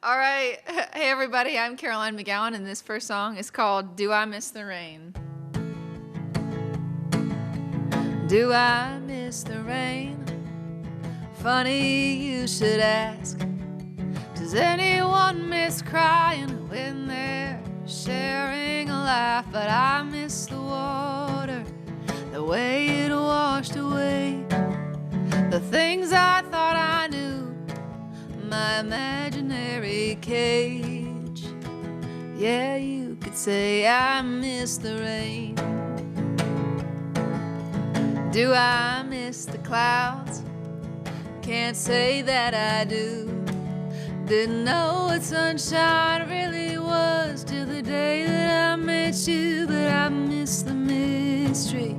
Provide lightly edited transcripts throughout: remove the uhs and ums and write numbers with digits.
All right. Hey, everybody. I'm Caroline McGowan, and this first song is called Do I Miss the Rain? Do I miss the rain? Funny you should ask. Does anyone miss crying when they're sharing a laugh? But I miss the water, the way it washed away the things I thought I knew, my imaginary cage. Yeah, you could say I miss the rain. Do I miss the clouds? Can't say that I do. Didn't know what sunshine really was till the day that I met you. But I miss the mystery,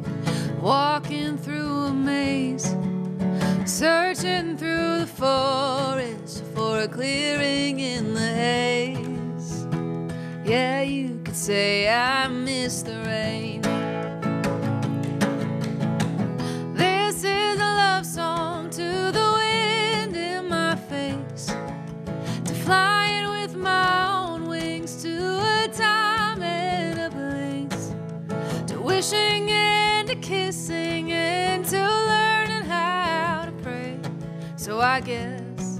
walking through a maze, searching through the forest for a clearing in the haze. Yeah, you could say I miss the rain. This is a love song to the wind in my face, to flying with my own wings to a time and a place, to wishing and to kissing and to learning how to pray. So I guess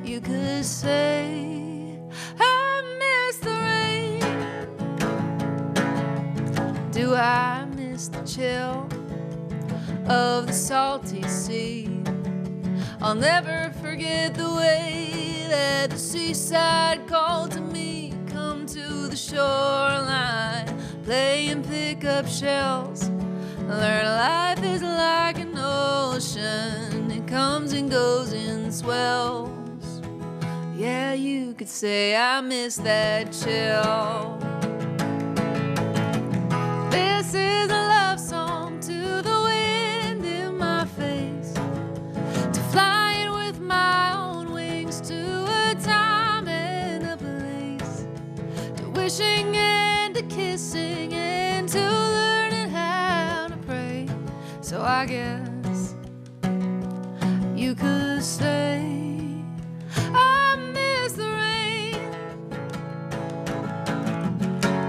you could say I miss the rain. Do I miss the chill of the salty sea? I'll never forget the way that the seaside called to me. Come to the shoreline, play and pick up shells. Learn life is like an ocean, it comes and goes in swells. Yeah, you could say I miss that chill. This is a love song to the wind in my face, to flying with my own wings to a time and a place, to wishing and to kissing and to learning how to pray. So I guess you could say I miss the rain.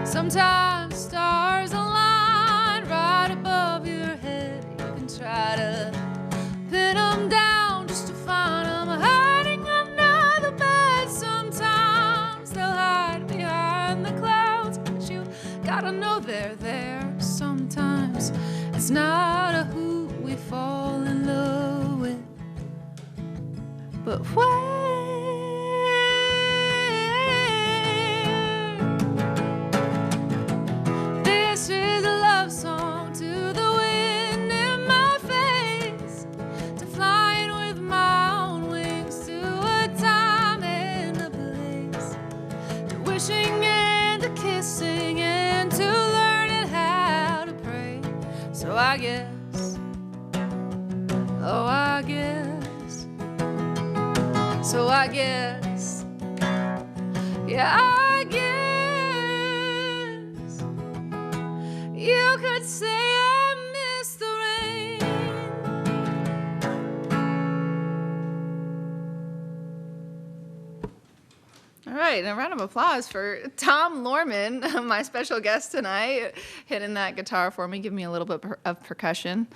Sometimes stars align right above your head. You can try to pin them down just to find them hiding under the bed. Sometimes they'll hide behind the clouds, but you gotta know they're there. Sometimes it's not a who we fall in love with, but where. This is a love song to the wind in my face, to flying with my own wings to a time and a place, to wishing and to kissing and to learning how to pray. So I guess, oh I guess, so I guess, yeah I guess you could say I miss the rain. All right, and a round of applause for Tom Lohrmann, my special guest tonight, hitting that guitar for me, giving me a little bit of percussion.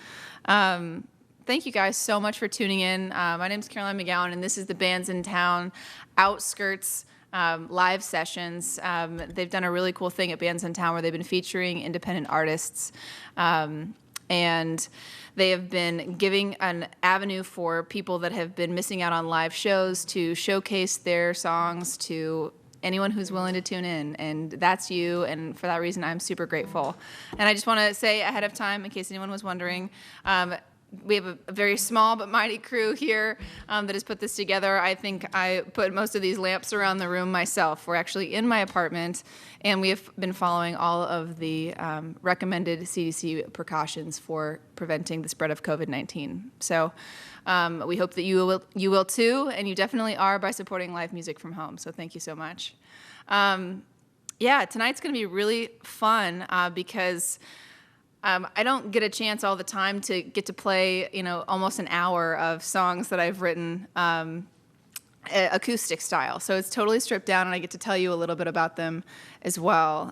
Thank you guys so much for tuning in. My name is Caroline McGowan, and this is the Bandsintown Outskirts live sessions. They've done a really cool thing at Bandsintown where they've been featuring independent artists, and they have been giving an avenue for people that have been missing out on live shows to showcase their songs to anyone who's willing to tune in, and that's you, and for that reason I'm super grateful. And I just want to say ahead of time, in case anyone was wondering, we have a very small but mighty crew here that has put this together. I think I put most of these lamps around the room myself. We're actually in my apartment, and we have been following all of the recommended CDC precautions for preventing the spread of COVID-19. So we hope that you will too, and you definitely are by supporting live music from home. So thank you so much. Yeah, tonight's going to be really fun because I don't get a chance all the time to get to play, almost an hour of songs that I've written. acoustic style. So it's totally stripped down, and I get to tell you a little bit about them as well.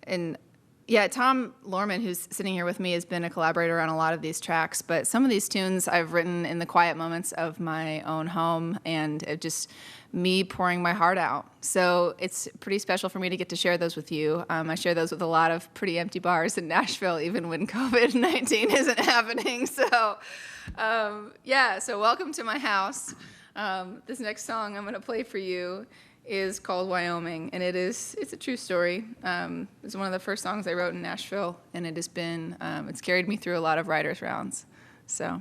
And yeah, Tom Lohrmann, who's sitting here with me, has been a collaborator on a lot of these tracks, but some of these tunes I've written in the quiet moments of my own home, and it just me pouring my heart out. So it's pretty special for me to get to share those with you. I share those with a lot of pretty empty bars in Nashville, even when COVID-19 isn't happening. So yeah, so welcome to my house. This next song I'm going to play for you is called Wyoming, and it's a true story. It's one of the first songs I wrote in Nashville, and it has been, it's carried me through a lot of writers' rounds. So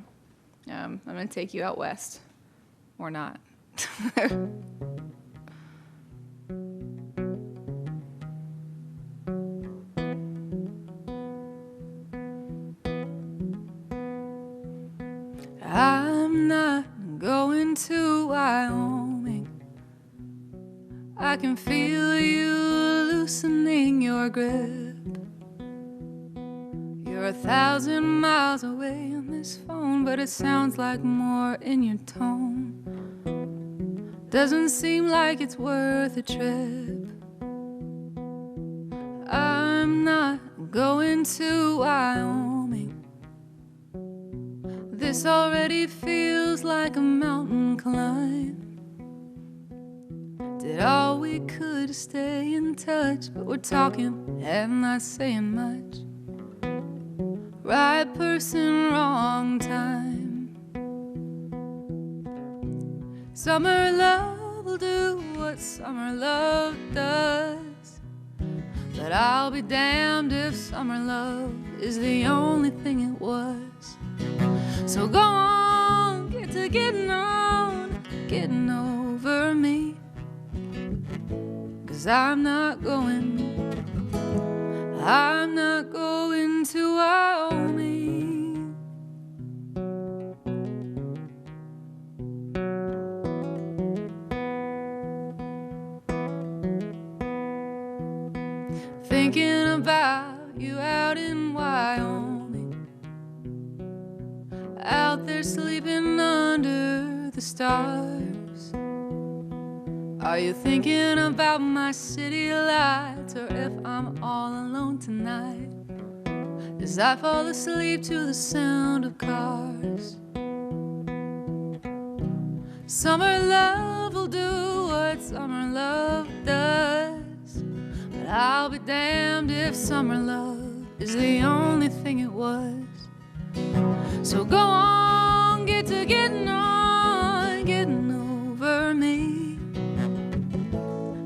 I'm going to take you out west, or not. I'm not going to Wyoming. I can feel you loosening your grip. You're 1,000 miles away on this phone, but it sounds like more in your tone. Doesn't seem like it's worth a trip. I'm not going to Wyoming. This already feels like a mountain climb. Did all we could to stay in touch, but we're talking and not saying much. Right person, wrong time. Summer love will do what summer love does, but I'll be damned if summer love is the only thing it was. So go on, get to getting on, getting over me. 'Cause I'm not going to Wyoming. Thinking about you out in Wyoming, out there sleeping under the stars. Are you thinking about my city lights, or if I'm all alone tonight as I fall asleep to the sound of cars? Summer love will do what summer love does, but I'll be damned if summer love is the only thing it was. So go on, get to getting on, getting over me.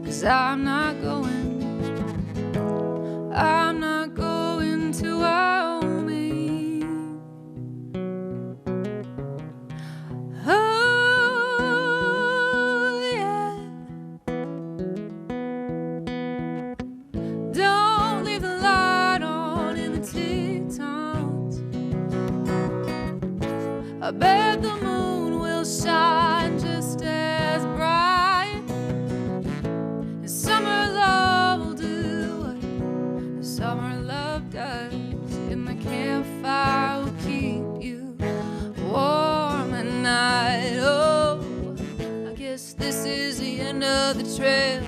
'Cause I'm not going to Wyoming. Oh, yeah. Don't leave the light on in the Tetons. I bet the moon will shine just as bright. And summer love will do what summer love does. In the campfire will keep you warm at night. Oh, I guess this is the end of the trail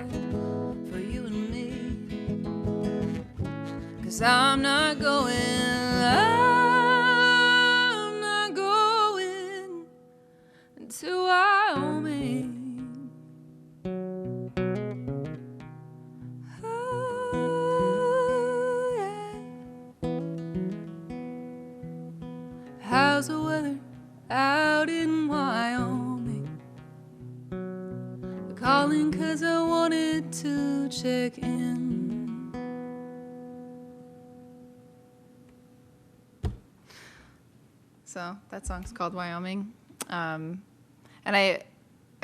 for you and me. 'Cause I'm not going to Wyoming. Oh, yeah. How's the weather out in Wyoming? I'm calling 'cause I wanted to check in. So that song's called Wyoming. And I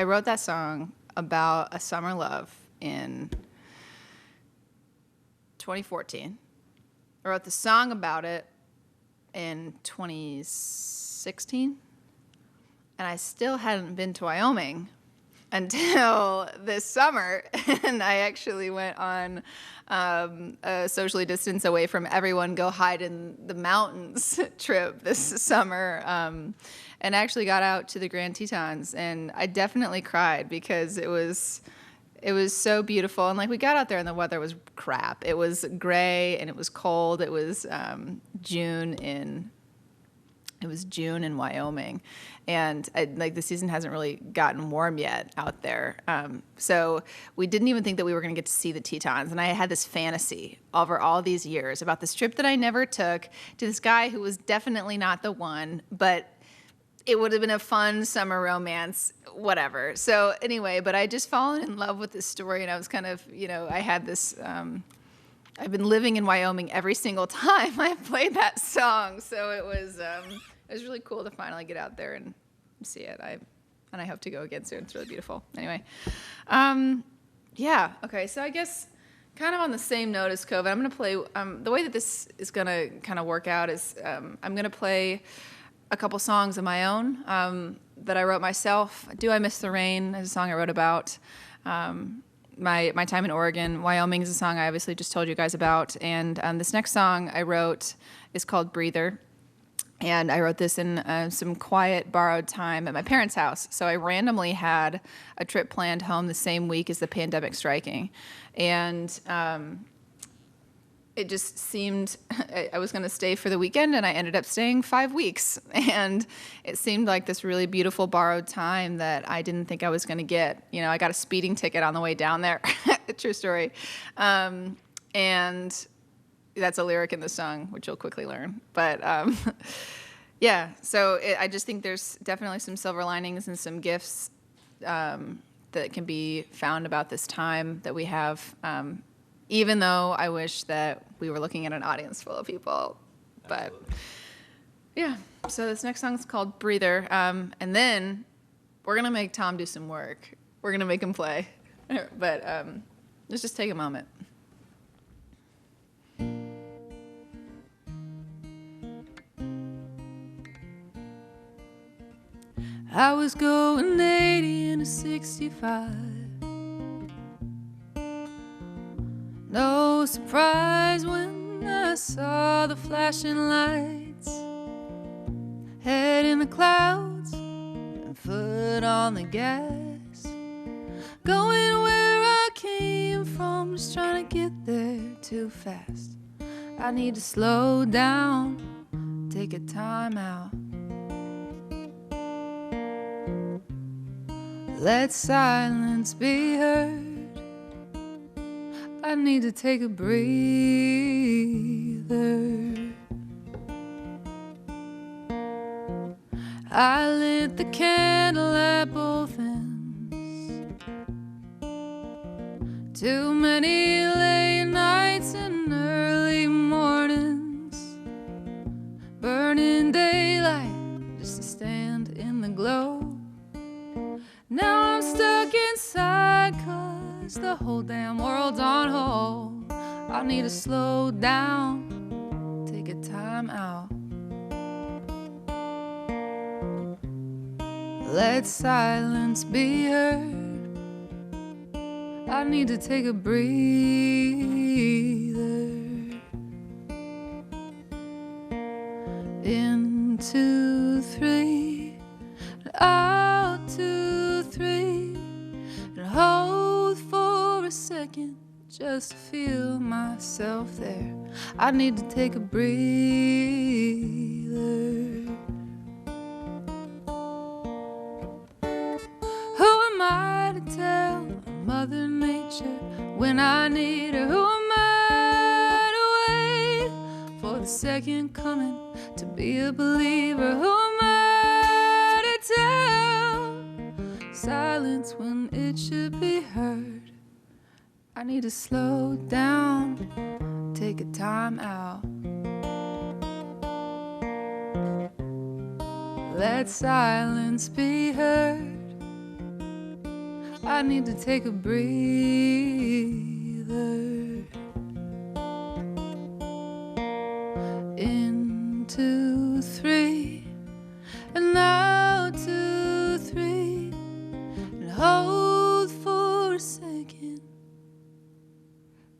wrote that song about a summer love in 2014. I wrote the song about it in 2016, and I still hadn't been to Wyoming until this summer. And I actually went on a socially distanced away from everyone, go hide in the mountains trip this summer. and actually got out to the Grand Tetons, and I definitely cried because it was so beautiful. And like, we got out there and the weather was crap. It was gray and it was cold. It was June in Wyoming, and like, the season hasn't really gotten warm yet out there. So we didn't even think that we were going to get to see the Tetons. And I had this fantasy over all these years about this trip that I never took to this guy who was definitely not the one, but it would have been a fun summer romance, whatever. So anyway, but I just fallen in love with this story, and I was kind of, I had this, I've been living in Wyoming every single time I played that song. So it was really cool to finally get out there and see it. And I hope to go again soon. It's really beautiful. Anyway, yeah. Okay. So I guess kind of on the same note as COVID, I'm going to play, the way that this is going to kind of work out is I'm going to play a couple songs of my own that I wrote myself. Do I Miss the Rain is a song I wrote about my time in Oregon. Wyoming is a song I obviously just told you guys about. And this next song I wrote is called Breather. And I wrote this in some quiet, borrowed time at my parents' house. So I randomly had a trip planned home the same week as the pandemic striking. And it just seemed I was going to stay for the weekend, and I ended up staying 5 weeks. And it seemed like this really beautiful borrowed time that I didn't think I was going to get. I got a speeding ticket on the way down there. True story. And that's a lyric in the song, which you'll quickly learn. But yeah, so I just think there's definitely some silver linings and some gifts that can be found about this time that we have. Even though I wish that we were looking at an audience full of people. But absolutely. Yeah, so this next song is called Breather. And then we're going to make Tom do some work. We're going to make him play. But let's just take a moment. I was going 80 in a 65. No surprise when I saw the flashing lights. Head in the clouds and foot on the gas. Going where I came from, just trying to get there too fast. I need to slow down, take a time out. Let silence be heard. I need to take a breather. I lit the candle at both ends. Too many late nights and early mornings. Burning daylight just to stand in the glow. Now I'm stuck inside 'cause the whole damn world's on hold. I need to slow down, take a time out. Let silence be heard. I need to take a breather. In 2, 3, out 2, 3, and hold for a second just to feel myself there. I need to take a breather. Who am I to tell Mother Nature when I need her? Who am I to wait for the second coming to be a believer? Who am I to tell silence when it should be heard? I need to slow down, take a time out. Let silence be heard. I need to take a breather. In 2, 3, and out 2, 3, and hold for a second.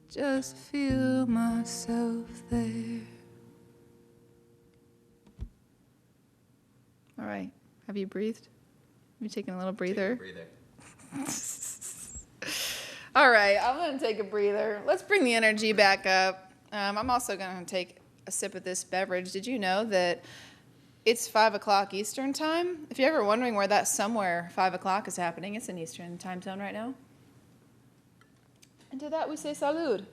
Just feel myself there. All right. Have you breathed? Have you taken a little breather? Take a breather. All right, I'm going to take a breather. Let's bring the energy back up. I'm also going to take a sip of this beverage. Did you know that it's 5 o'clock Eastern time? If you're ever wondering where that somewhere 5 o'clock is happening, it's in Eastern time zone right now. And to that we say salud.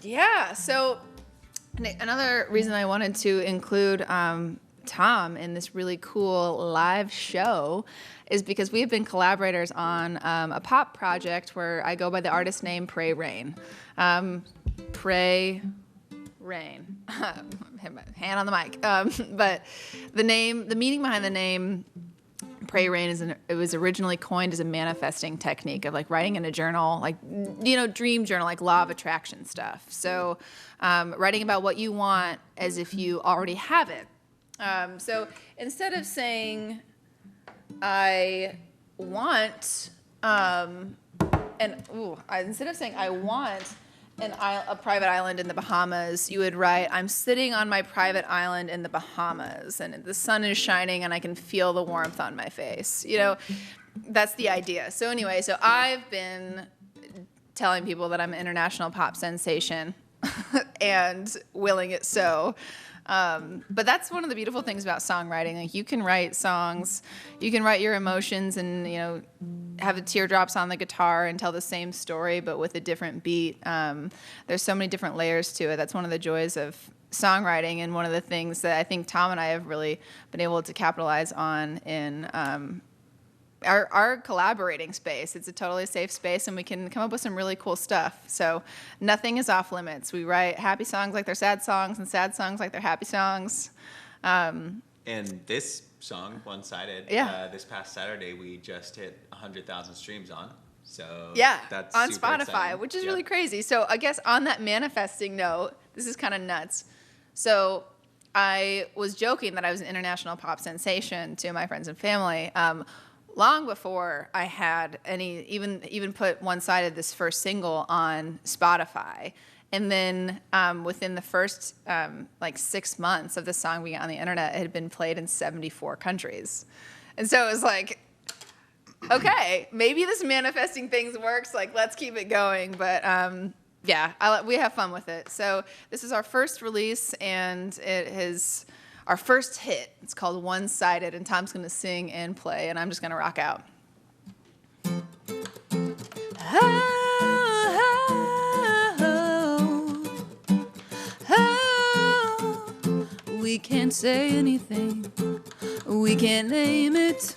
Yeah, so another reason I wanted to include Tom in this really cool live show is because we have been collaborators on a pop project where I go by the artist name Pray Rain. Pray Rain. Hand on the mic. But the meaning behind the name Pray Rain it was originally coined as a manifesting technique of like writing in a journal, like, dream journal, like law of attraction stuff. So writing about what you want as if you already have it. So instead of saying I want, instead of saying I want a private island in the Bahamas, you would write, I'm sitting on my private island in the Bahamas, and the sun is shining, and I can feel the warmth on my face. That's the idea. So anyway, I've been telling people that I'm an international pop sensation, and willing it so. But that's one of the beautiful things about songwriting. Like, you can write songs, you can write your emotions and, have the teardrops on the guitar and tell the same story, but with a different beat. There's so many different layers to it. That's one of the joys of songwriting, and one of the things that I think Tom and I have really been able to capitalize on in our collaborating space. It's a totally safe space, and we can come up with some really cool stuff. So nothing is off limits. We write happy songs like they're sad songs, and sad songs like they're happy songs. And this song, One Sided, this past Saturday, we just hit 100,000 streams on. So that's on super Spotify, exciting. Which is really crazy. So I guess on that manifesting note, this is kind of nuts. So I was joking that I was an international pop sensation to my friends and family. Long before I had even put One Sided, this first single, on Spotify. And then within the first 6 months of the song being on the internet, it had been played in 74 countries. And so it was like, okay, maybe this manifesting things works. Like, let's keep it going. But we have fun with it. So this is our first release, and it is our first hit. It's called One Sided, and Tom's going to sing and play, and I'm just going to rock out. We can't say anything, we can't name it,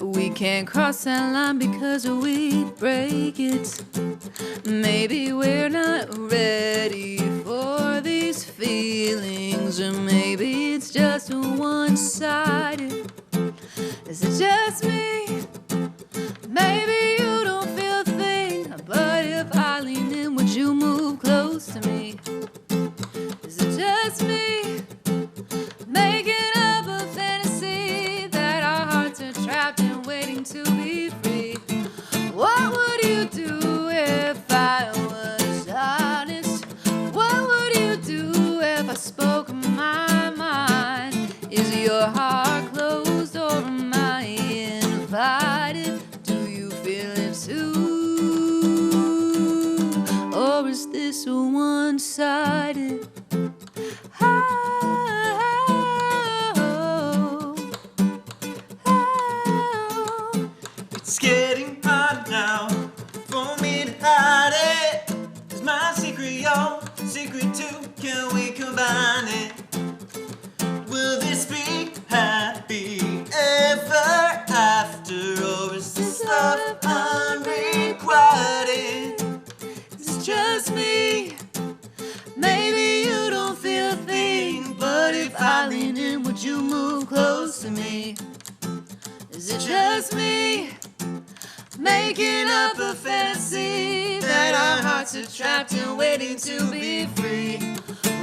we can't cross that line because we'd break it. Maybe we're not ready for these feelings, or maybe it's just one-sided. Is it just me? Maybe you don't feel a thing, but if I lean in, would you move close to me? Is it just me? Making up a fantasy that our hearts are trapped and waiting to be free. What would you do if I was honest? What would you do if I spoke my mind? Is your heart closed, or am I invited? Do you feel it too? Or is this one-sided? It's getting hard now for me to hide it. It's my secret, your secret too. Can we combine it? Will this be happy ever after, or is this love unrequited? It's just me. Maybe you don't feel a thing, but if I lean in, would you move close to me? Is it just me? Making up a fantasy that our hearts are trapped and waiting to be free.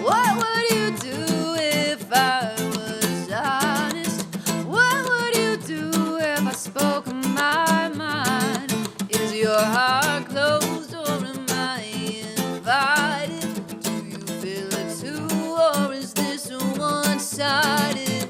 What would you do if I was honest? What would you do if I spoke my mind? Is your heart closed, or am I invited? Do you feel it too, or is this one-sided?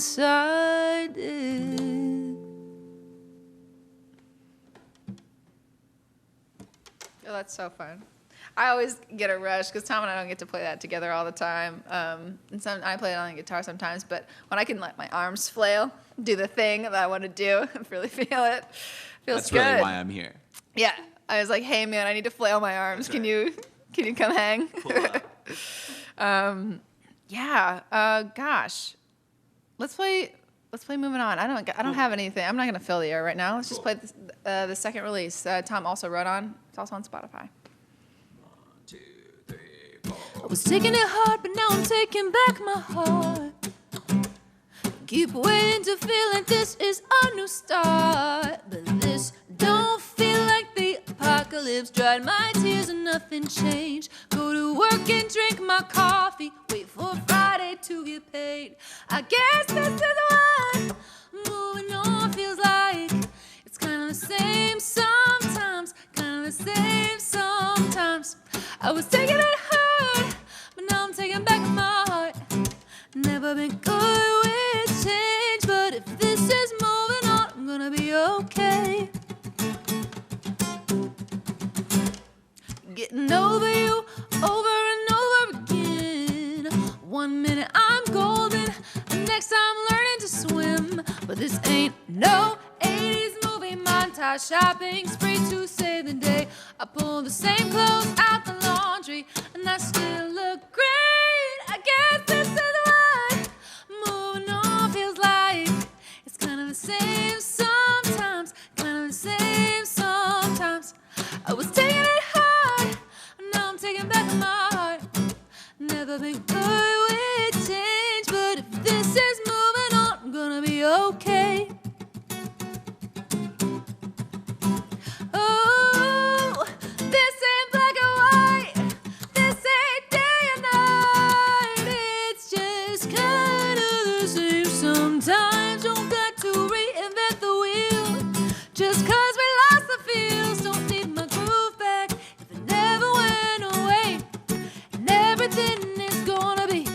one-sided. Oh, that's so fun. I always get a rush because Tom and I don't get to play that together all the time. And I play it on the guitar sometimes, but when I can let my arms flail, do the thing that I want to do, I really feel it. Feels That's good. really why I'm here. Yeah, I was like, hey man, I need to flail my arms. That's Can you come hang? Pull up. Gosh, let's play Moving On. I don't have anything. I'm not gonna fill the air right now. Let's just play the second release. Tom also wrote on. It's also on Spotify. 1, 2, 3, 4. I was taking it hard, but now I'm taking back my heart. Keep waiting to feel like this is a new start, but this don't feel like the apocalypse. Dried my tears and nothing changed. Go to work and drink my coffee. Wait for Friday to get paid. I guess this is what moving on feels like. It's kind of the same sometimes, kind of the same sometimes. I was taking it hard, but now I'm taking back my heart. Never been good with change, but if this is moving on, I'm gonna be okay. Getting over you over and over again. 1 minute I'm golden, and next I'm learning to swim. But this ain't no 80s movie montage shopping spree to save the day. I pull the same clothes out the laundry, and I still look great. I guess this is what moving on feels like. It's kind of the same sometimes, kind of the same sometimes. I was taking it hard, now I'm taking back my heart. Never been good with change, but if this is moving on, I'm gonna be okay. Oh, this ain't black and white, this ain't day and night. It's just kind of the same sometimes. Don't got to reinvent the wheel. Just cause we lost the feels, don't need my groove back if it never went away. And everything is gonna be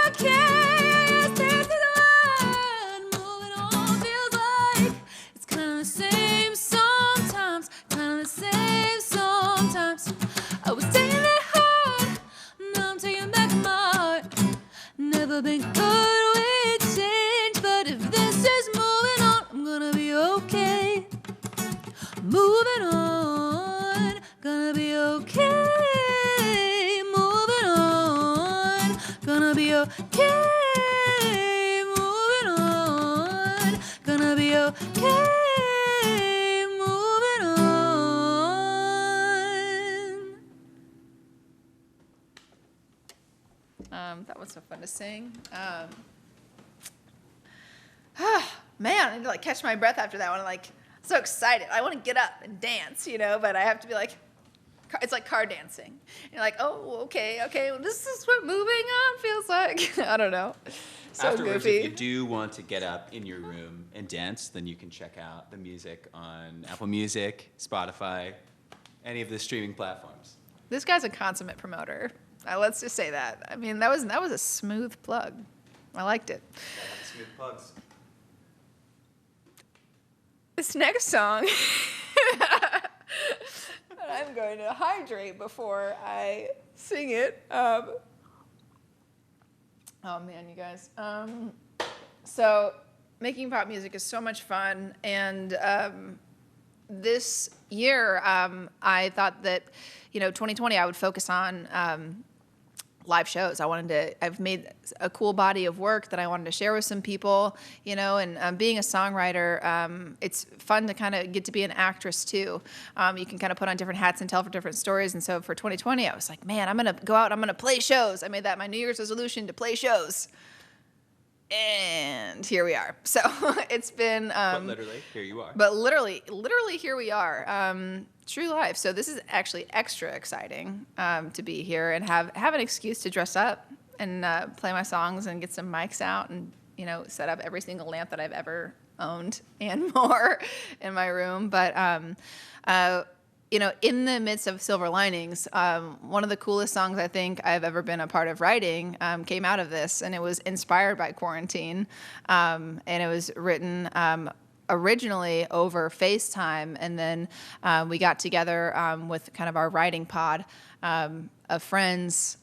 okay. Yes, this is what moving on feels like. It's kind of the same sometimes, kind of the same sometimes. I was taking it hard, now I'm taking back my heart. Never been good with change, but if this is moving on, I'm gonna be okay. Moving on, gonna be okay. Moving on, gonna be okay. Moving on, gonna be okay. Moving on. That was so fun to sing. Man, I need to like catch my breath after that one. I'm like so excited. I want to get up and dance, but I have to be like, it's like car dancing. And you're like, oh, okay, well, this is what moving on feels like. I don't know. So Afterwards, goofy. if you do want to get up in your room and dance, then you can check out the music on Apple Music, Spotify, any of the streaming platforms. This guy's a consummate promoter. Let's just say that. I mean, that was a smooth plug. I liked it. Smooth plugs. This next song, I'm going to hydrate before I sing it. Oh man, you guys. So making pop music is so much fun, and this year I thought that 2020 I would focus on live shows. I've made a cool body of work that I wanted to share with some people, and being a songwriter, it's fun to kind of get to be an actress too. You can kind of put on different hats and tell for different stories. And so for 2020, I was like, man, I'm going to go out, I'm going to play shows. I made that my New Year's resolution to play shows. And here we are. So it's been... but literally, here you are. But literally here we are. True life. So this is actually extra exciting to be here and have an excuse to dress up and play my songs and get some mics out and set up every single lamp that I've ever owned and more in my room. But in the midst of Silver Linings, one of the coolest songs I think I've ever been a part of writing came out of this, and it was inspired by quarantine, and it was written originally over FaceTime, and then we got together with kind of our writing pod of friends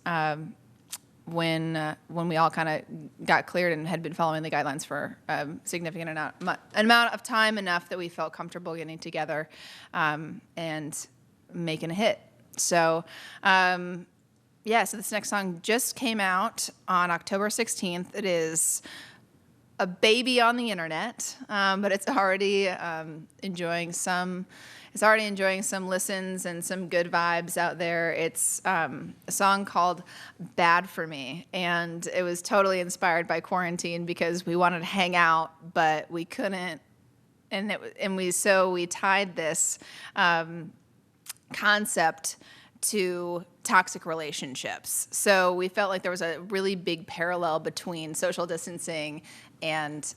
when we all kind of got cleared and had been following the guidelines for a significant amount of time, enough that we felt comfortable getting together and making a hit. So so this next song just came out on October 16th. It is a baby on the internet, but it's already enjoying some listens and some good vibes out there. It's a song called Bad for Me, and it was totally inspired by quarantine because we wanted to hang out, but we couldn't. And we tied this concept to toxic relationships. So we felt like there was a really big parallel between social distancing and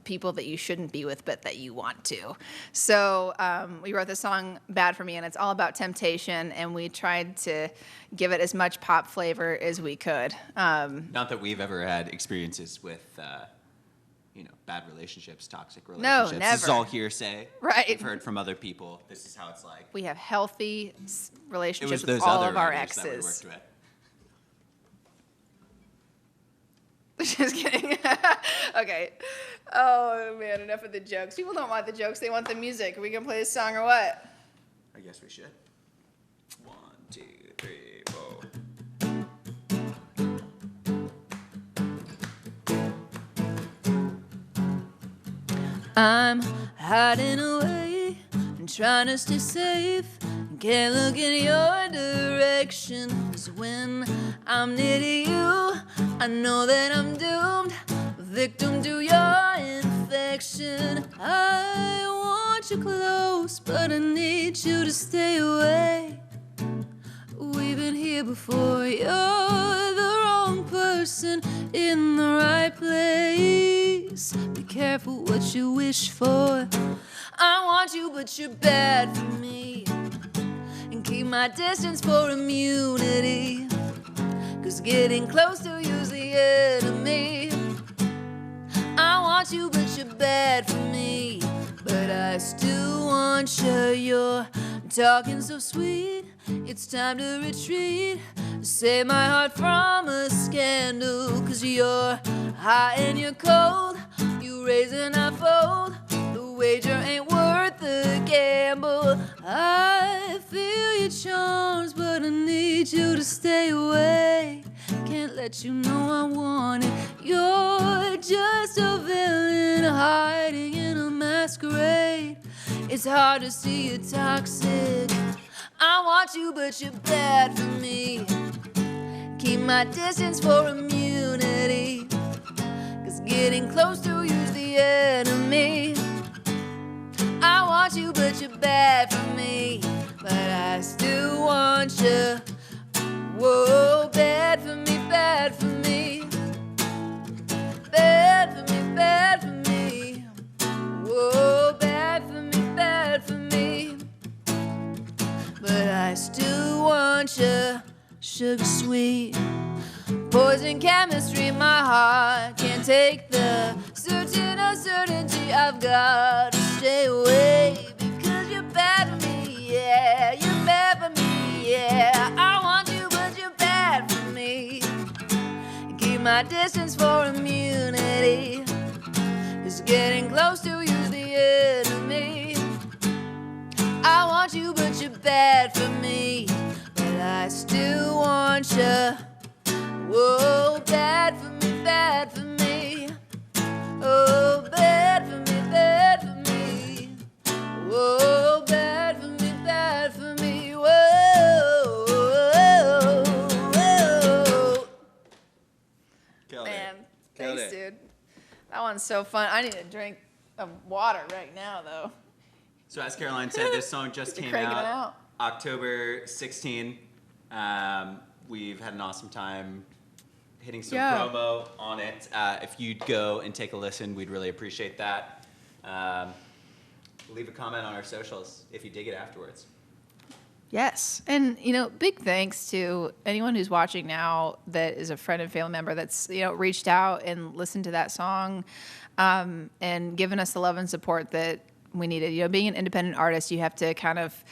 people that you shouldn't be with, but that you want to. So we wrote the song Bad for Me, and it's all about temptation, and we tried to give it as much pop flavor as we could. Not that we've ever had experiences with, bad relationships, toxic relationships. No, never. This is all hearsay. Right. We've heard from other people. This is how it's like. We have healthy relationships It was with those all other of our writers that we exes. worked with. Just kidding. Okay. Oh, man, enough of the jokes. People don't want the jokes. They want the music. Are we going to play this song or what? I guess we should. 1, 2, 3, 4. I'm hiding away and trying to stay safe. Can't look in your direction, 'cause when I'm near to you, I know that I'm doomed, victim to your infection. I want you close, but I need you to stay away. We've been here before, you're the wrong person in the right place. Be careful what you wish for. I want you, but you're bad for me. And keep my distance for immunity, 'cause getting close to you's the enemy. I want you, but you're bad for me. But I still want you, you're talking so sweet. It's time to retreat, save my heart from a scandal. 'Cause you're hot and you're cold, you raise and I fold. The wager ain't worth the gamble. I feel your charms, but I need you to stay away. Can't let you know I want it. You're just a villain hiding in a masquerade. It's hard to see you're toxic. I want you, but you're bad for me. Keep my distance for immunity, 'cause getting close to you's the enemy. I want you, but you're bad for me. But I still want you. Whoa, bad for me, bad for me. Bad for me, bad for me. Whoa, bad for me, bad for me. But I still want you, sugar sweet. Poison chemistry, my heart can't take the certain uncertainty. I've got to stay away, because you're bad for me, yeah. You're bad for me, yeah. I want you, but you're bad for me. Keep my distance for immunity, 'cause getting close to you's the enemy. I want you, but you're bad for me. But I still want you. Whoa, bad for me, bad for me. Oh, bad for me, bad for me. Whoa, bad for me, bad for me. Whoa, whoa, whoa. Killed Man, it. Killed thanks, it. dude. That one's so fun. I need a drink of water right now, though. So as Caroline said, this song just You're came cranking it out out. October 16. We've had an awesome time hitting some Yeah. promo on it. If you'd go and take a listen, we'd really appreciate that. Leave a comment on our socials if you dig it afterwards. Yes. And, big thanks to anyone who's watching now that is a friend and family member that's, reached out and listened to that song and given us the love and support that we needed. Being an independent artist, you have to kind of,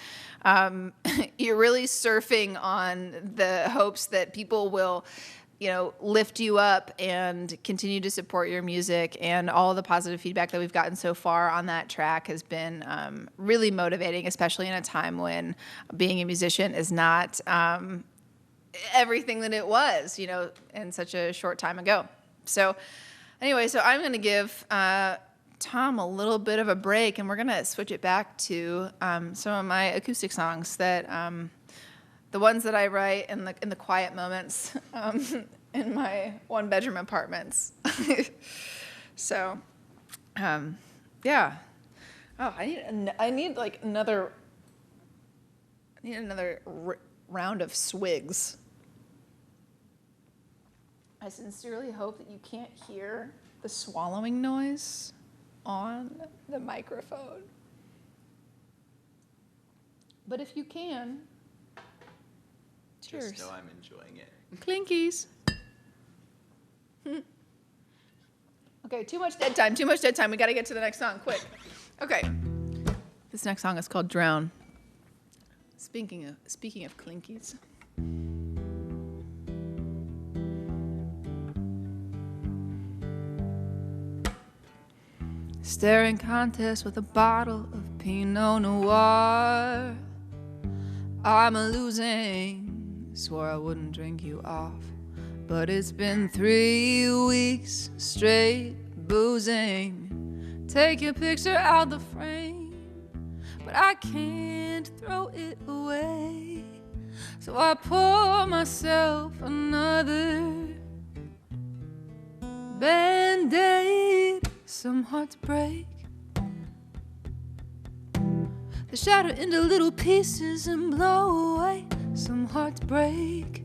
you're really surfing on the hopes that people will, lift you up and continue to support your music. And all the positive feedback that we've gotten so far on that track has been really motivating, especially in a time when being a musician is not everything that it was, in such a short time ago. So anyway, I'm going to give Tom a little bit of a break, and we're going to switch it back to some of my acoustic songs that the ones that I write in the quiet moments in my one-bedroom apartments. Yeah. Oh, I need another round of swigs. I sincerely hope that you can't hear the swallowing noise on the microphone. But if you can, cheers. Just know I'm enjoying it. Clinkies. Okay, too much dead time. We got to get to the next song, quick. Okay. This next song is called Drown. Speaking of clinkies. Staring contest with a bottle of Pinot Noir. I'm a losing. Swore I wouldn't drink you off, but it's been 3 weeks straight boozing. Take your picture out the frame, but I can't throw it away. So I pour myself another Band-Aid. Some hearts break. They shatter into little pieces and blow away. Some hearts break.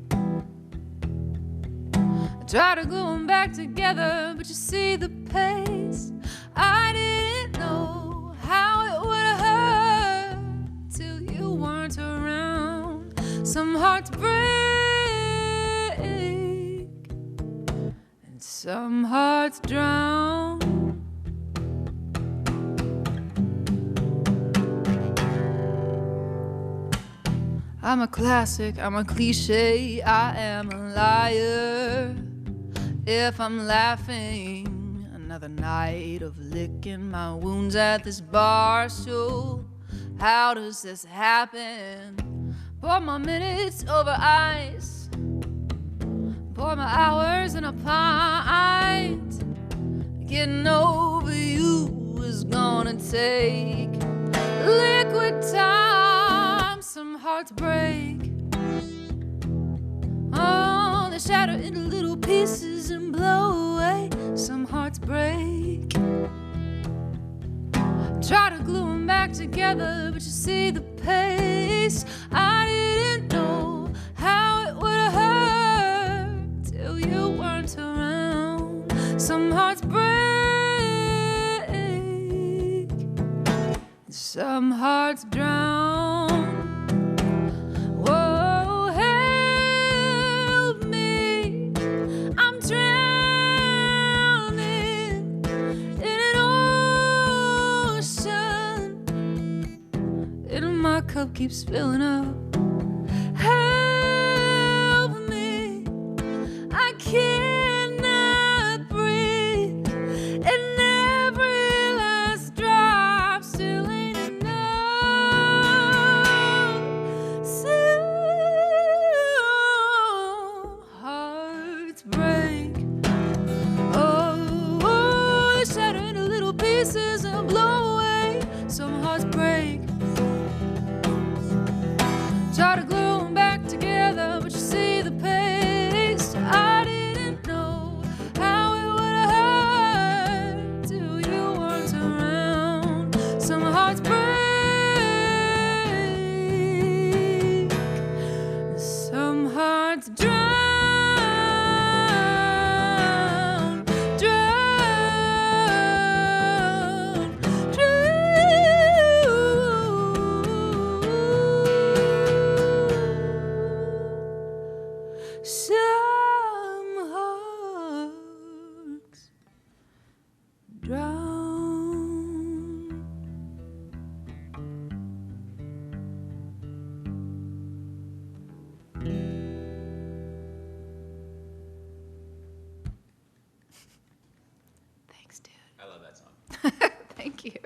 I try to glue them back together, but you see the pace. I didn't know how it would hurt till you weren't around. Some hearts break, and some hearts drown. I'm a classic, I'm a cliche, I am a liar. If I'm laughing, another night of licking my wounds at this bar stool. How does this happen? Pour my minutes over ice, pour my hours in a pint. Getting over you is gonna take liquid time. Some hearts break. Oh, they shatter into little pieces and blow away. Some hearts break. Try to glue them back together, but you see the pace. I didn't know how it would hurt till you weren't around. Some hearts break, some hearts drown. Whoa, help me, I'm drowning in an ocean, and my cup keeps filling up. Help me, I cannot breathe, and every last drop still ain't enough. Some hearts break. Oh, they shatter into little pieces and blow away. Some hearts break. Try to glue them back together, but you see the pace. I didn't know how it would hurt till you weren't around. Some hearts break, some hearts drown. you.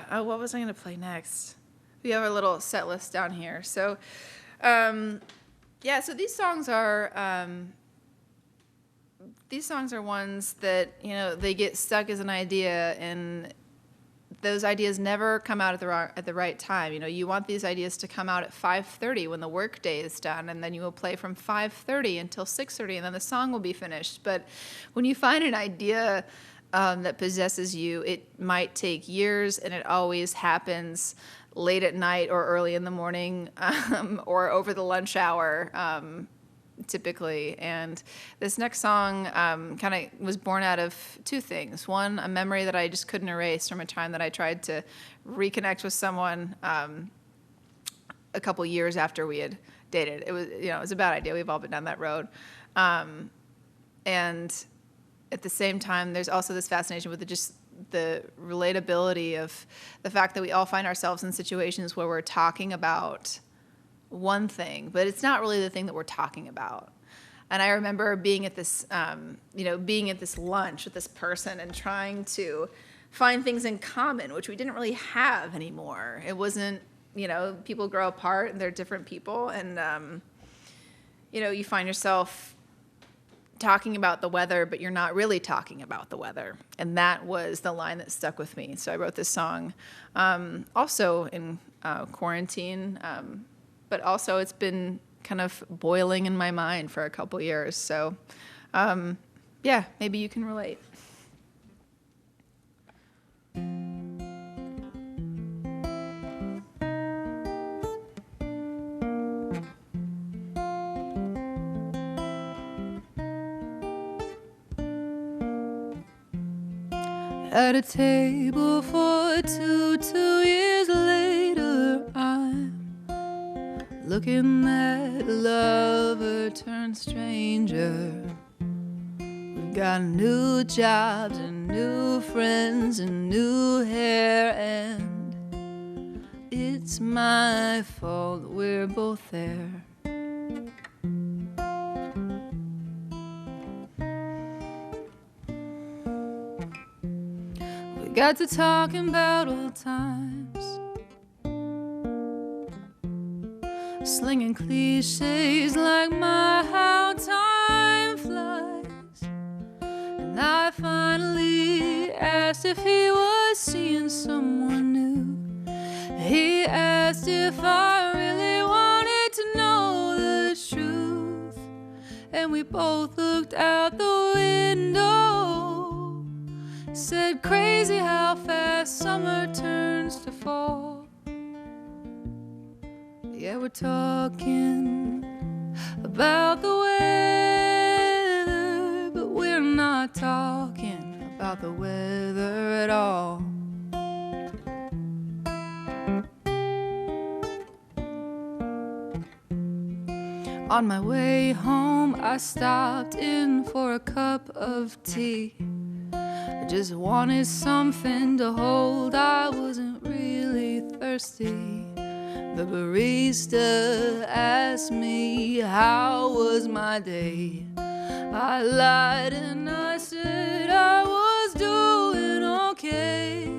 What was I going to play next? We have our little set list down here. So, so these songs are ones that, they get stuck as an idea, and those ideas never come out at the right time. You want these ideas to come out at 5:30 when the work day is done, and then you will play from 5:30 until 6:30, and then the song will be finished. But when you find an idea that possesses you, it might take years, and it always happens late at night or early in the morning, or over the lunch hour, typically. And this next song kind of was born out of two things. One, a memory that I just couldn't erase from a time that I tried to reconnect with someone a couple years after we had dated. It was a bad idea. We've all been down that road. And at the same time, there's also this fascination with the relatability of the fact that we all find ourselves in situations where we're talking about one thing, but it's not really the thing that we're talking about. And I remember being at this lunch with this person and trying to find things in common, which we didn't really have anymore. It wasn't, people grow apart and they're different people. And, you find yourself talking about the weather, but you're not really talking about the weather. And that was the line that stuck with me. So I wrote this song also in quarantine, but also it's been kind of boiling in my mind for a couple years. So maybe you can relate. At a table for two, 2 years later, I'm looking at a lover turned stranger. We've got new jobs and new friends and new hair, and it's my fault we're both there. Got to talking about old times, slinging cliches like my how time flies. And I finally asked if he was seeing someone new. He asked if I really wanted to know the truth, and we both looked out the window. Said, crazy how fast summer turns to fall. Yeah, we're talking about the weather, but we're not talking about the weather at all. On my way home, I stopped in for a cup of tea. I just wanted something to hold, I wasn't really thirsty. The barista asked me how was my day. I lied and I said I was doing okay.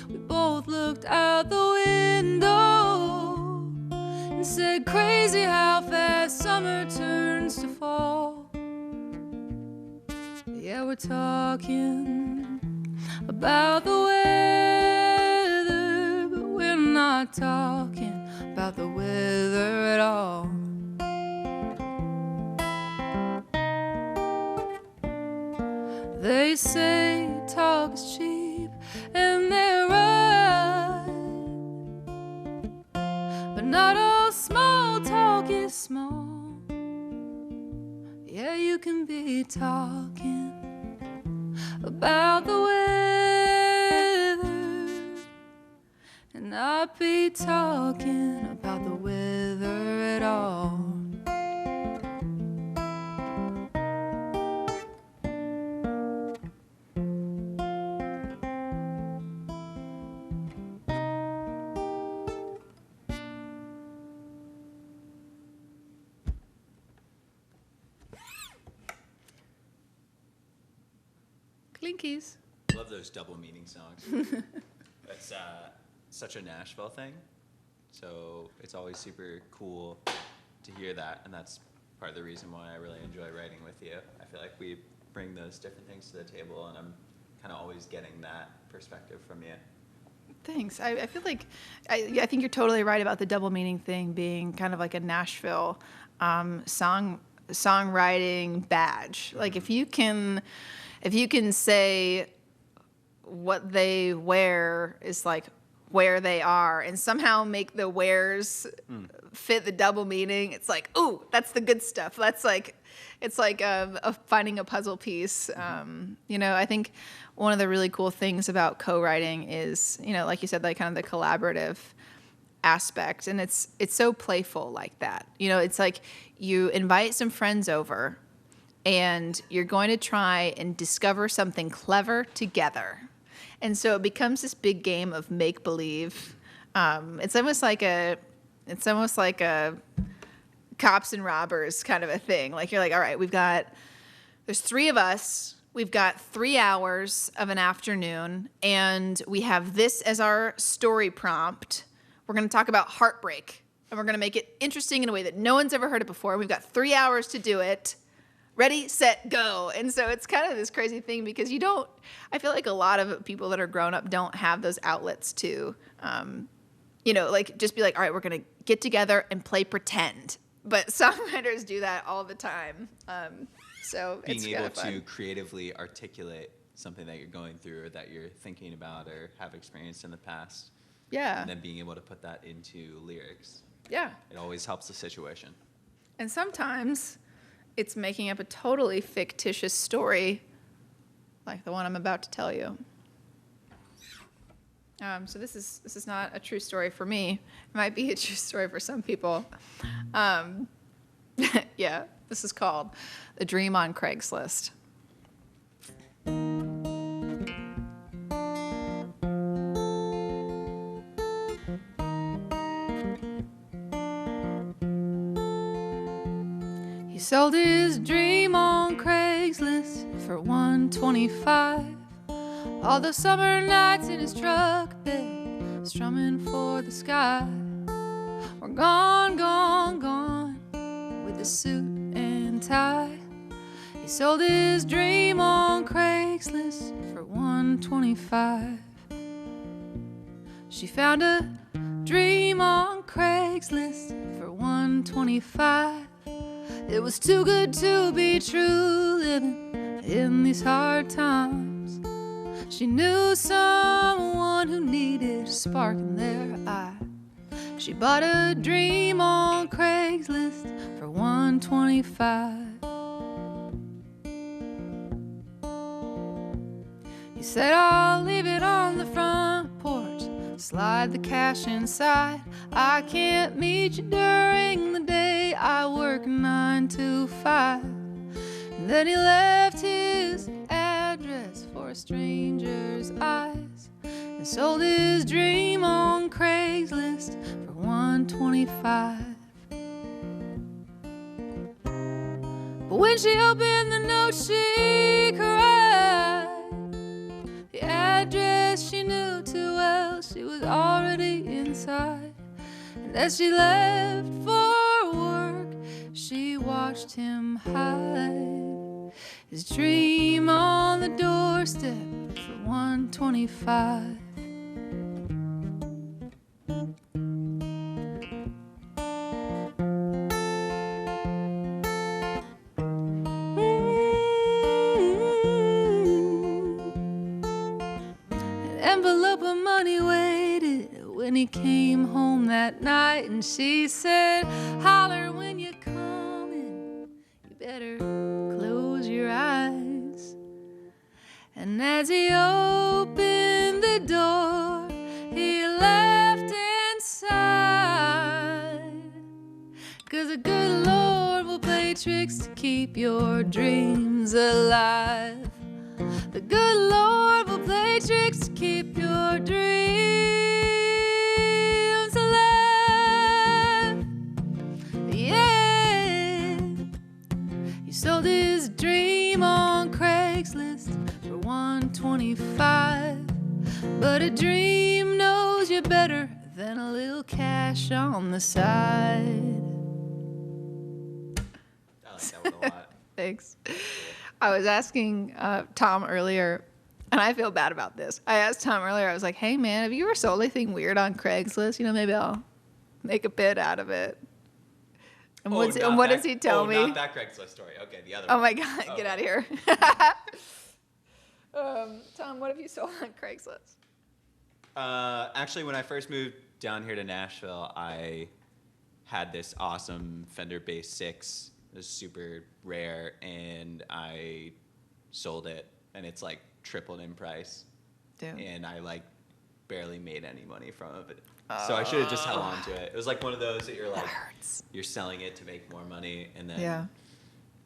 We both looked out the window and said, crazy how fast summer turns to fall. Yeah, we're talking about the weather, but we're not talking about the weather at all. They say talk is cheap, and they're right, but not all small talk is small. Yeah, you can be talking about the weather and not be talking about the weather at all. Clinkies. Love those double meaning songs. That's such a Nashville thing. So it's always super cool to hear that, and that's part of the reason why I really enjoy writing with you. I feel like we bring those different things to the table, and I'm kind of always getting that perspective from you. Thanks. I feel like I think you're totally right about the double meaning thing being kind of like a Nashville songwriting badge. Like if you can say what they wear is like where they are and somehow make the wears fit the double meaning, it's like, ooh, that's the good stuff. That's like, it's like finding a puzzle piece. You know, I think one of the really cool things about co-writing is, you know, like you said, like kind of the collaborative aspect, and it's so playful like that. You know, it's like you invite some friends over and you're going to try and discover something clever together. And so it becomes this big game of make believe. It's almost like a cops and robbers kind of a thing. Like you're like, all right, there's 3 of us. We've got 3 hours of an afternoon, and we have this as our story prompt. We're going to talk about heartbreak, and we're going to make it interesting in a way that no one's ever heard it before. We've got 3 hours to do it. Ready, set, go. And so it's kind of this crazy thing because I feel like a lot of people that are grown up don't have those outlets to, you know, like just be like, all right, we're going to get together and play pretend. But songwriters do that all the time. So it's being able fun. to creatively articulate something that you're going through or that you're thinking about or have experienced in the past. Yeah. And then being able to put that into lyrics. Yeah. It always helps the situation. And sometimes it's making up a totally fictitious story like the one I'm about to tell you. So this is not a true story for me. It might be a true story for some people. Yeah, this is called The Dream on Craigslist. He sold his dream on Craigslist for $125. All the summer nights in his truck bed, strumming for the sky. We're gone, gone, gone, with the suit and tie. He sold his dream on Craigslist for $125. She found a dream on Craigslist for $125. It was too good to be true, living in these hard times. She knew someone who needed a spark in their eye. She bought a dream on Craigslist for $125. He said, I'll leave it on the front porch, slide the cash inside. I can't meet you during the day, I work 9 to 5. And then he left his address for a stranger's eyes and sold his dream on Craigslist for $125. But when she opened the note, she cried. The address she knew too well, she was already inside. And as she left for work, she watched him hide his dream on the doorstep for $125. An envelope of money waited when he came home that night, and she said, holler when you come in, you better close your eyes. And as he opened the door, he laughed and sighed, 'cause the good Lord will play tricks to keep your dreams alive. The good Lord will play tricks to keep your dreams alive. Yeah. He sold his dream on Craigslist for 125. But a dream knows you better than a little cash on the side. I like that one a lot. Thanks. I was asking Tom earlier, and I feel bad about this. I asked Tom earlier, I was like, hey, man, have you ever sold anything weird on Craigslist? You know, maybe I'll make a bid out of it. And, what does he tell me? Not that Craigslist story. Okay, the other one. Oh, my God. Oh. Get out of here. Tom, what have you sold on Craigslist? Actually, when I first moved down here to Nashville, I had this awesome Fender Bass 6. It was super rare, and I sold it, and it's like tripled in price. Dude. And I like barely made any money from it. So I should have just held on to it. It was like one of those that you're like, you're selling it to make more money, and then it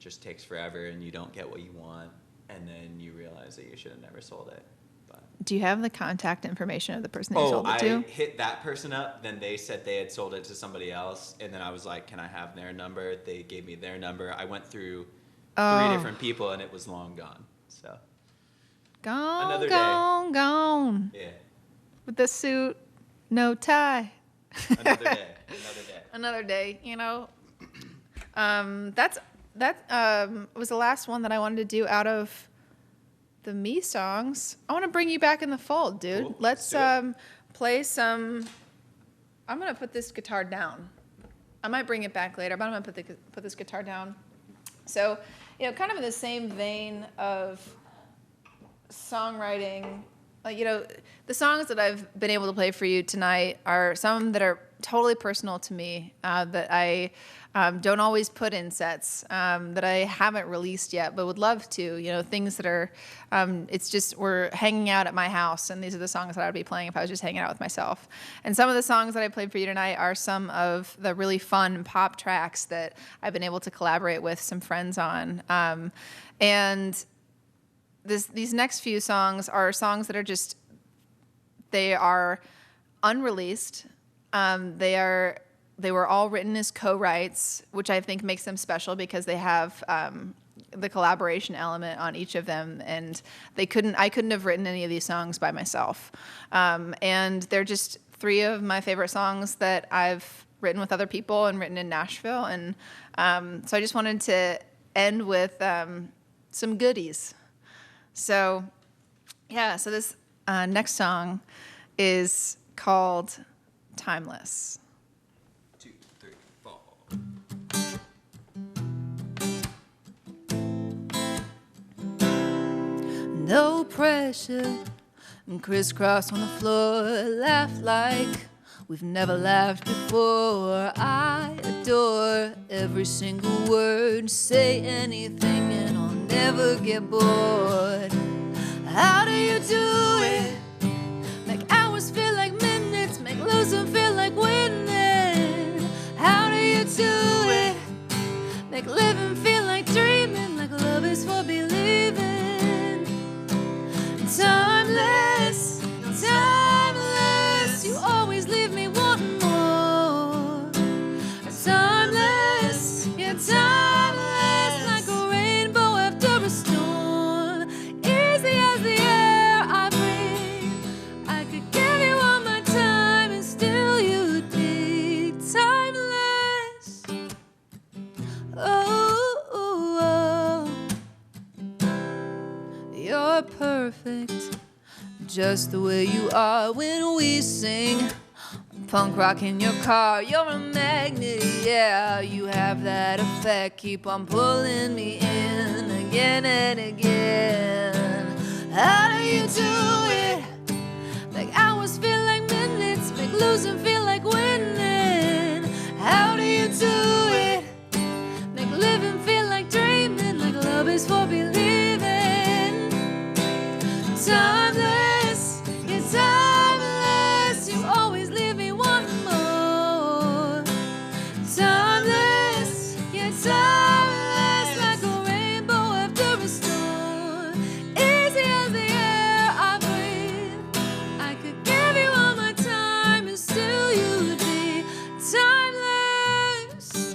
just takes forever, and you don't get what you want, and then you realize that you should have never sold it. But Do you have the contact information of the person that you sold it to? I hit that person up. Then they said they had sold it to somebody else, and then I was like, "Can I have their number?" They gave me their number. I went through 3 different people, and it was long gone. So Gone. yeah, With the suit, no tie. another day. Another day. You know, that was the last one that I wanted to do out of the me songs. I want to bring you back in the fold, dude. Cool. Let's play some. I'm gonna put this guitar down. I might bring it back later, but I'm gonna put this guitar down. So, you know, kind of in the same vein of songwriting, you know, the songs that I've been able to play for you tonight are some that are totally personal to me, that I don't always put in sets, that I haven't released yet, but would love to, you know, things that are, it's just, we're hanging out at my house, and these are the songs that I would be playing if I was just hanging out with myself. And some of the songs that I played for you tonight are some of the really fun pop tracks that I've been able to collaborate with some friends on. And these next few songs are songs that are just, they are unreleased. They were all written as co-writes, which I think makes them special because they have the collaboration element on each of them, and I couldn't have written any of these songs by myself. And they're just 3 of my favorite songs that I've written with other people and written in Nashville. And so I just wanted to end with some goodies. So yeah, so this next song is called Timeless. 2, 3, 4. No pressure, and crisscross on the floor, laugh like we've never laughed before. I adore every single word, say anything and I'll never get bored. How do you do it? Make hours feel like minutes, make losing feel like winning. How do you do it? Make living feel like dreaming, like love is for believing. Timeless, timeless, you always leave me wanting more. Timeless, yeah, timeless, like a rainbow after a storm. Easy as the air I breathe, I could give you all my time and still you'd be timeless. Oh, you're perfect, just the way you are when we sing. Punk rock in your car, you're a magnet, yeah. You have that effect, keep on pulling me in again and again. How do you do it? Make hours feel like minutes, make losing feel like winning. How do you do it? Make living feel like dreaming, like love is for believing. Timeless, yeah, timeless, you always leave me wanting more. Timeless, yeah, timeless, like a rainbow after a storm. Easy as the air I breathe, I could give you all my time and still you'd be timeless.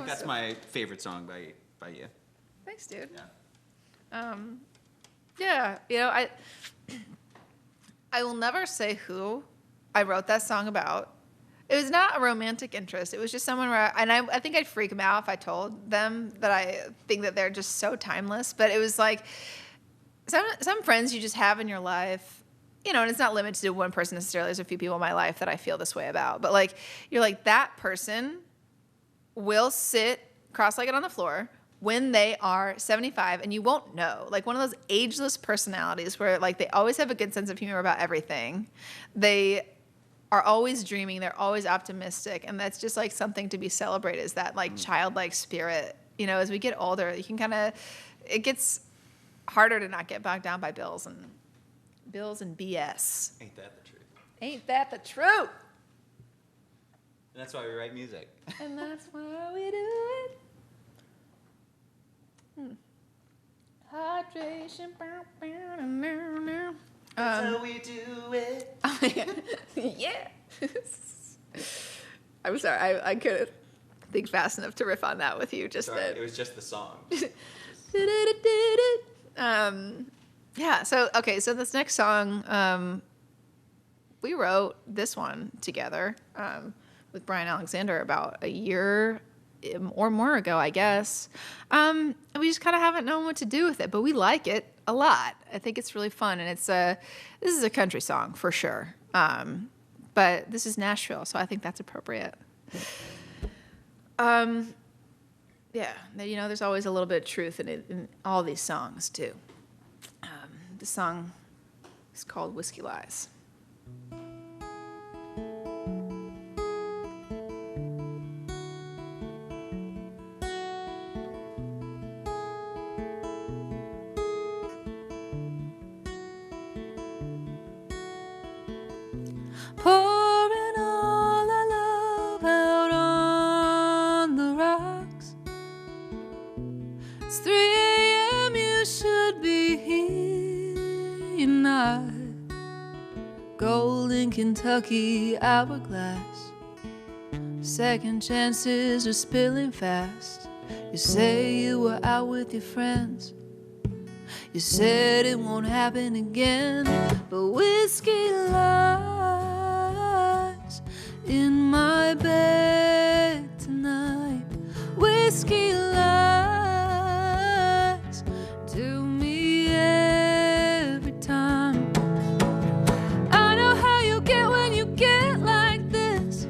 that's my favorite song by you. Thanks, dude. Yeah. Yeah, you know, I will never say who I wrote that song about. It was not a romantic interest. It was just someone where, I think I'd freak them out if I told them that I think that they're just so timeless. But it was like some friends you just have in your life, you know, and it's not limited to one person necessarily. There's a few people in my life that I feel this way about. But like, you're like, that person will sit cross-legged on the floor when they are 75 and you won't know. Like one of those ageless personalities where like they always have a good sense of humor about everything. They are always dreaming. They're always optimistic. And that's just like something to be celebrated, is that like childlike spirit. You know, as we get older, you can it gets harder to not get bogged down by bills and BS. Ain't that the truth? Ain't that the truth? And that's why we write music. And that's why we do it. Hydration. That's how we do it. Yeah. I'm sorry, I couldn't think fast enough to riff on that with you just Sorry, then. it was just the song. Yeah, so this next song, we wrote this one together with Brian Alexander about a year or more ago, I guess. And we just kind of haven't known what to do with it, but we like it a lot. I think it's really fun, and this is a country song for sure. But this is Nashville, so I think that's appropriate. Yeah, you know, there's always a little bit of truth in all these songs too. The song is called Whiskey Lies. Pouring all our love out on the rocks. It's 3 a.m. You should be here. You're not. Golden Kentucky hourglass. Second chances are spilling fast. You say you were out with your friends. You said it won't happen again. But whiskey lies in my bed tonight. Whiskey lies to me every time. I know how you get when you get like this.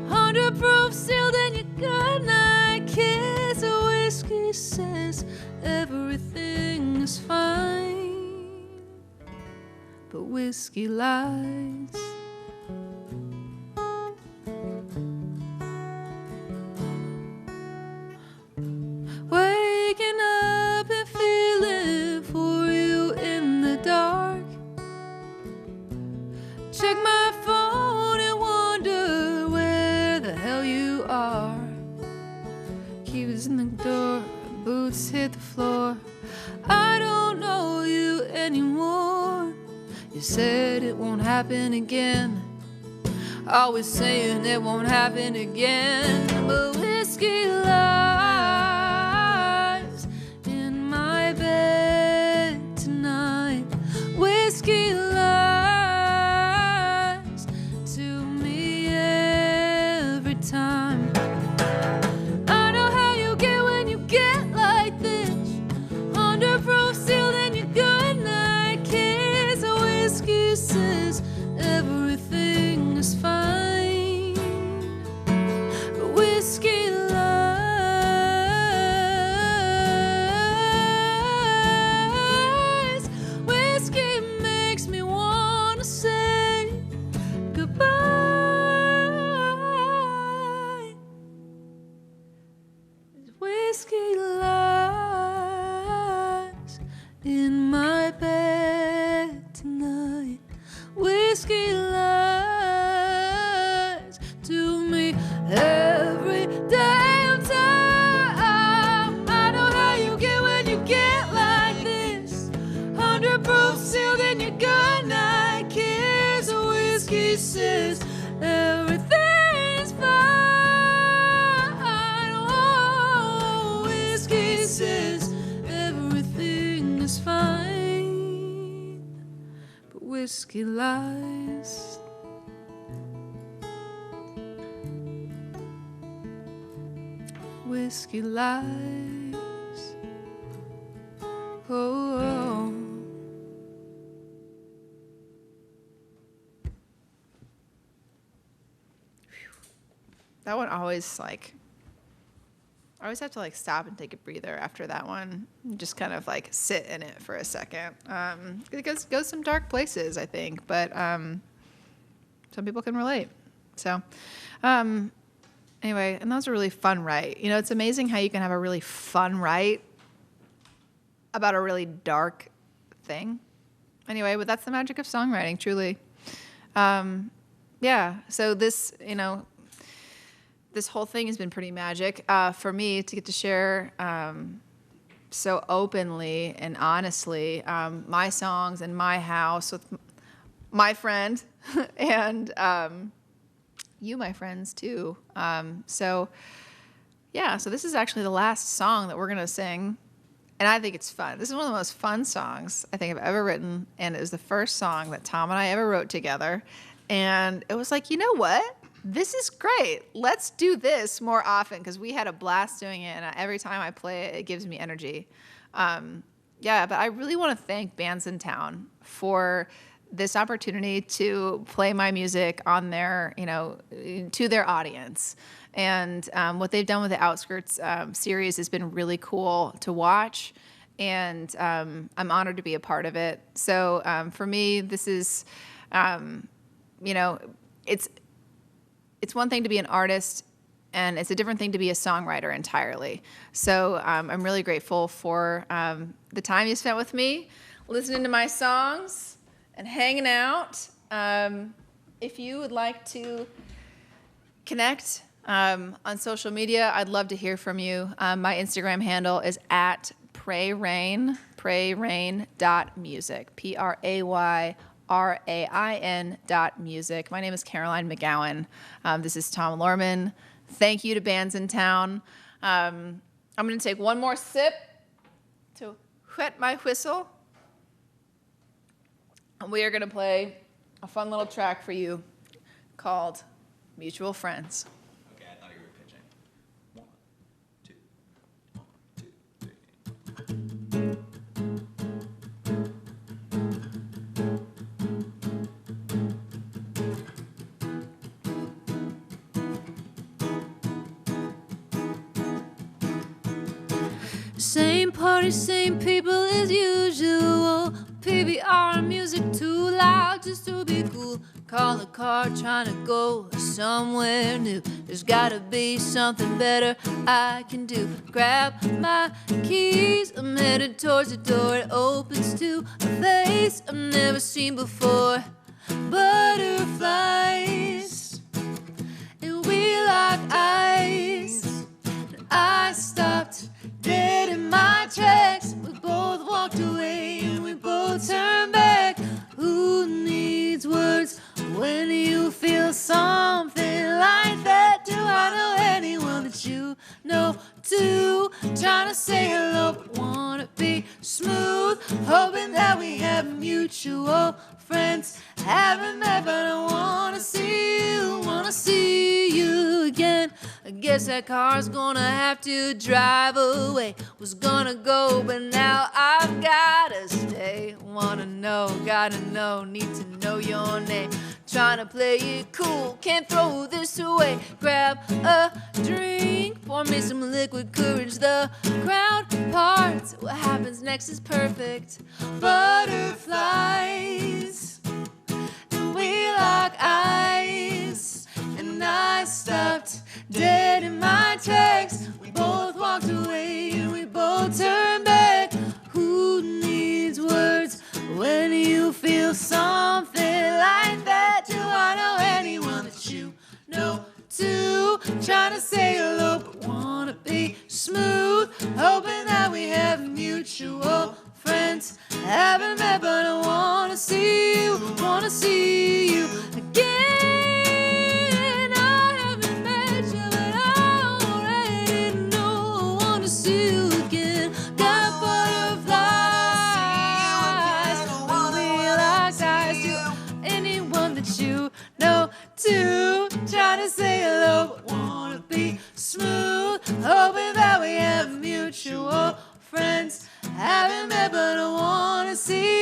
100 proof sealed in your goodnight kiss. A whiskey says everything is fine, but whiskey lies. Waking up and feeling for you in the dark. Check my phone and wonder where the hell you are. Keys in the door, boots hit the floor. I don't know you anymore. You said it won't happen again. Always saying it won't happen again. But whiskey lies in my bed tonight. Whiskey lies to me every time. I know how you get when you get like this. 100 proof sealed in your goodnight kiss. A whiskey says everything is fine, but whiskey lies. Whiskey makes me wanna say goodbye. Whiskey lies in my bed tonight. Whiskey lies to me every damn time. I know how you get when you get like this. 100 proof sealed in your goodnight kiss. A whiskey says everything's fine. Oh, fine, but whiskey lies. Whiskey lies. Oh. That one always like, I always have to like stop and take a breather after that one. Just kind of like sit in it for a second. It goes some dark places, I think, but some people can relate. So anyway, and that was a really fun write. You know, it's amazing how you can have a really fun write about a really dark thing. Anyway, but that's the magic of songwriting, truly. Yeah, so this, you know, this whole thing has been pretty magic for me to get to share so openly and honestly my songs in my house with my friend and you, my friends, too. So this is actually the last song that we're going to sing, and I think it's fun. This is one of the most fun songs I think I've ever written, and it was the first song that Tom and I ever wrote together, and it was like, you know what? This is great. Let's do this more often, because we had a blast doing it, and every time I play it, it gives me energy. But I really want to thank Bandsintown for this opportunity to play my music on their, you know, to their audience. And what they've done with the Outskirts series has been really cool to watch, and I'm honored to be a part of it. So for me, this is, you know, it's one thing to be an artist, and it's a different thing to be a songwriter entirely. So I'm really grateful for the time you spent with me, listening to my songs and hanging out. If you would like to connect on social media, I'd love to hear from you. My Instagram handle is at prayrain.music, PRAYRAIN.music. My name is Caroline McGowan. This is Tom Lohrmann. Thank you to Bandsintown. I'm going to take one more sip to whet my whistle. And we are going to play a fun little track for you called Mutual Friends. Okay, I thought you were pitching. 1, 2, 3. Same party, same people as usual. PBR music too loud just to be cool. Call a car trying to go somewhere new. There's gotta be something better I can do. Grab my keys, I'm headed towards the door. It opens to a face I've never seen before. Butterflies, and we lock eyes. And I stopped dead in my tracks. We both walked away and we both turned back. Who needs words when you feel something like that? Do I know anyone that you know too? Trying to say hello but wanna be smooth, hoping that we have mutual friends. Haven't met but I wanna see you again. I guess that car's gonna have to drive away. Was gonna go, but now I've gotta stay. Wanna know, gotta know, need to know your name. Trying to play it cool, can't throw this away. Grab a drink, pour me some liquid courage. The crowd parts, what happens next is perfect. Butterflies, and we lock eyes. And I stopped dead in my tracks. We both walked away and we both turned back. Who needs words when you feel something like that? Do I know anyone that you know too? Trying to say hello but wanna be smooth, hoping that we have mutual friends. Haven't met but I wanna see you again. wanna say hello, but wanna be smooth. Hoping that we have mutual friends. Haven't met, but I wanna see